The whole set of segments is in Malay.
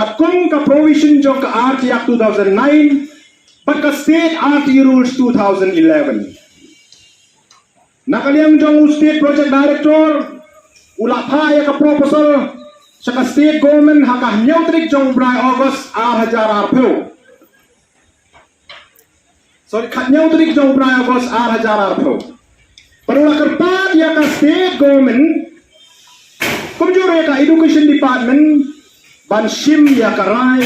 Takung ka provision jong ka RT Act 2009, but ka State RT Rules 2011. Nakaliang jong State Project Director, ula pa ya ka proposal sa ka State Government haka neutrik jong Bray August R1000. So kat neutrik jong Bray August R1000. Perula kerpat ya ka State Government, kumjure ka Education Department, ban shim ya karai,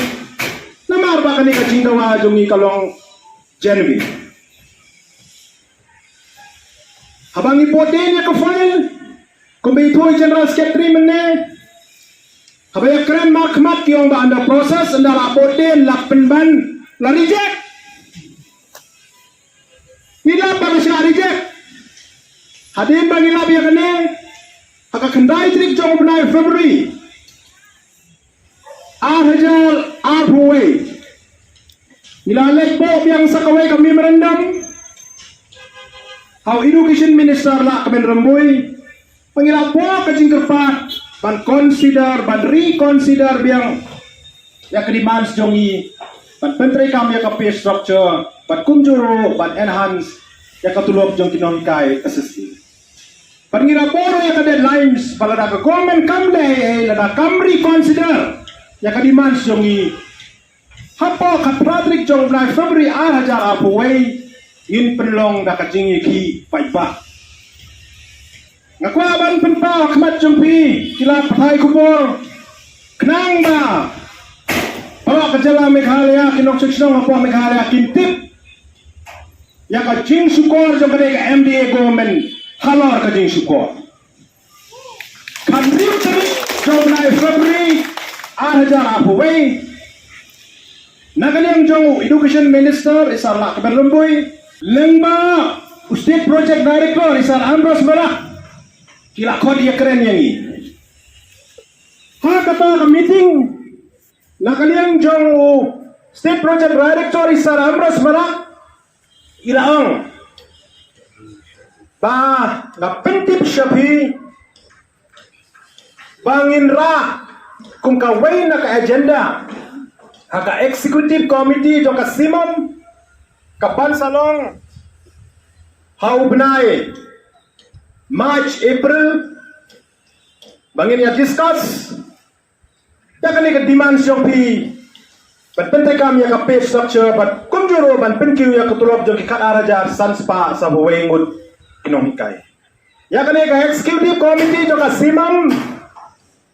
namar ba kani ka jinggawa jong ikalong Genevieve. Habang ipotin ya ka file, kung ito'y General Secretary mene, habang keren makmat yung ba anda proses, anda rapotin, lakpen ban, la reject. Nila para siya reject. Hadin bang ilabi ya kani, hakakanday trik jong benay February, Arhajal Arhuway. Nilalek po biyang sa kaway kami memorandum, how Education Minister la kamen ramboy pangila po kajing kerpat ban consider ban reconsider biang ya demands jongi ban pentray kami ya pay structure ban kunjuro ban enhance ya katulog jong kinongkay assisting pangila po ya deadlines palada ka government kamle lada kam reconsider ya demands jongi hapo kat Patrick jong Bray February 2000 in penlong da kajingi ki paipa ngakwa ban penpa khmat jongpi kila pathai kubor knang ba bawa kajala Meghalaya kinok seksyon apa Meghalaya kintip ya kajing sukor jong kade ka MDA government halor kajing sukor kanriu tari jong Bray February 2000 nagaliang jong Education Minister isar la kaberlemboy Lengba State Project Director Isar Ambrose Barak kila kod ya keren yang ini. Ha kata ka meeting nakaliang jong State Project Director Isar Ambrose Barak ilaang ba napentip siya bangin ra kung kaway na ka agenda haka Executive Committee jong kasimam kapan salong hau benai March April bangin ya discuss ya kan ke demand pi but pentai kami ya ka pay structure but kumjuro ban penkiu ya ketulop jong kat araja sanspa sa wengut kinong hikai ya kan ke Executive Committee jong simam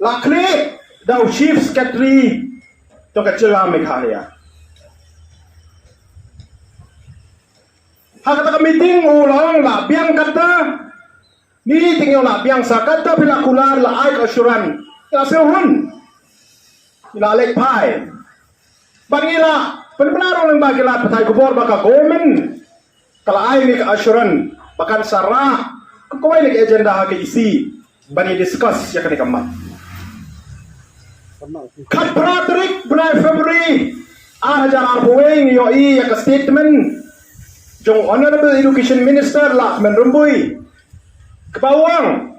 lakli dau Chief Secretary jong ka Chela Meghalaya hakata ka meeting ulang la biang kata meeting yo la biang sa kata bila kular la ai assuran la sehun ila lek pai bangila benar orang bagila patai kubor baka government kala ai ni ka assuran bakan sarah ko ni ka agenda ha ke isi bani discuss ya kan kamat kat Patrick Bray February 2000 yo i ya ka statement jong Honorable Education Minister lah menrumbui kebawang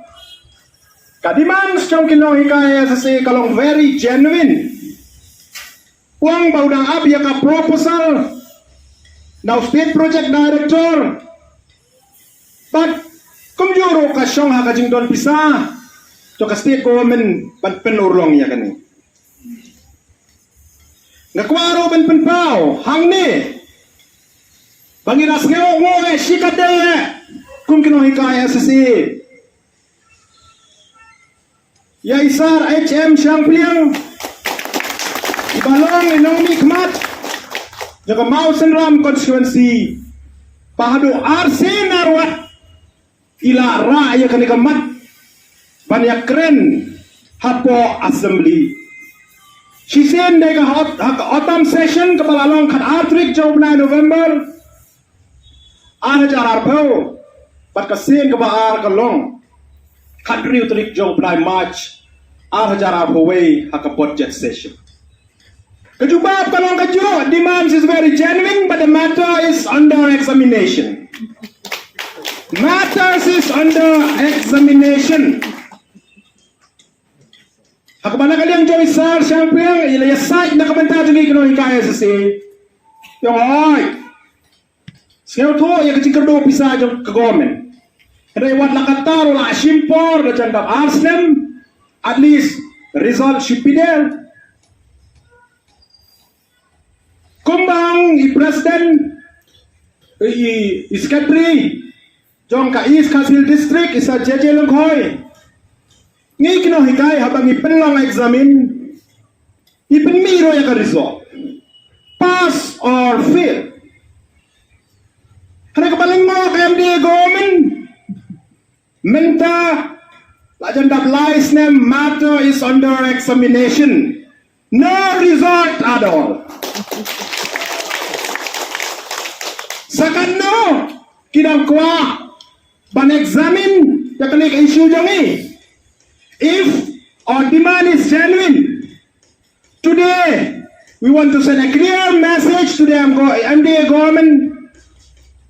kadimans jong kinong hikaya sasi kalong very genuine uang baudang ab ya ka proposal now State Project Director but kumjuro ka syong ha kajing don pisah jong ka State Government pan penurlong ya kani ngakwaro ban penpao hang ni Bangiras ngeo shikade kung kinong hikaya sasi ya isar HM siyang pliang ibalong inong mikmat jaga Mausen Ram constituency pahado RC narwat ila ra ya kanikamat banyak keren hapo assembly sisen dega hot autumn session kapalalong kat atrik job 9 November Ajar arpau, pat kasin ke baar kalong, kadri utrik jong Blai March, ajar arpaway hakapot jet session. Kejubab kalong keju, demands is very genuine, but the matter is under examination. Matters is under examination. Ako ba na kaliang Joy Sar, siyempre ang ilayasay na komentaryo ni Kinoy kaya sa si yung ay. Siya to, yung kachikado pisa yung kagomen. Kaya iwan lakatar, wala asimpor, na chandap arslem, at least, the result should be there. Kumbang i-president, i-secretary, yung ka-East Kasil District, isa JJ Lunghoy. Ngayon kinohikay habang ipinlang examine, ipinmiro yung ka-result. Pass or fail. Ano ka paling mo kay MDA government? Menta, agenda lies name matter is under examination. No result at all. Sakano, kinangkwa, ban-examine, yakalik issue dyan eh. If our demand is genuine, today, we want to send a clear message to the MDA government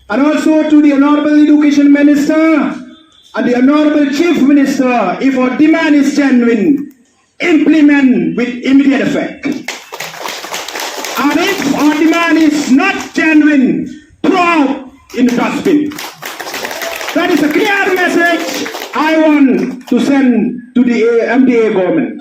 and also to the Honorable Education Minister and the Honorable Chief Minister. If our demand is genuine, implement with immediate effect. And if our demand is not genuine, throw out in the dustbin. That is a clear message I want to send to the MDA government.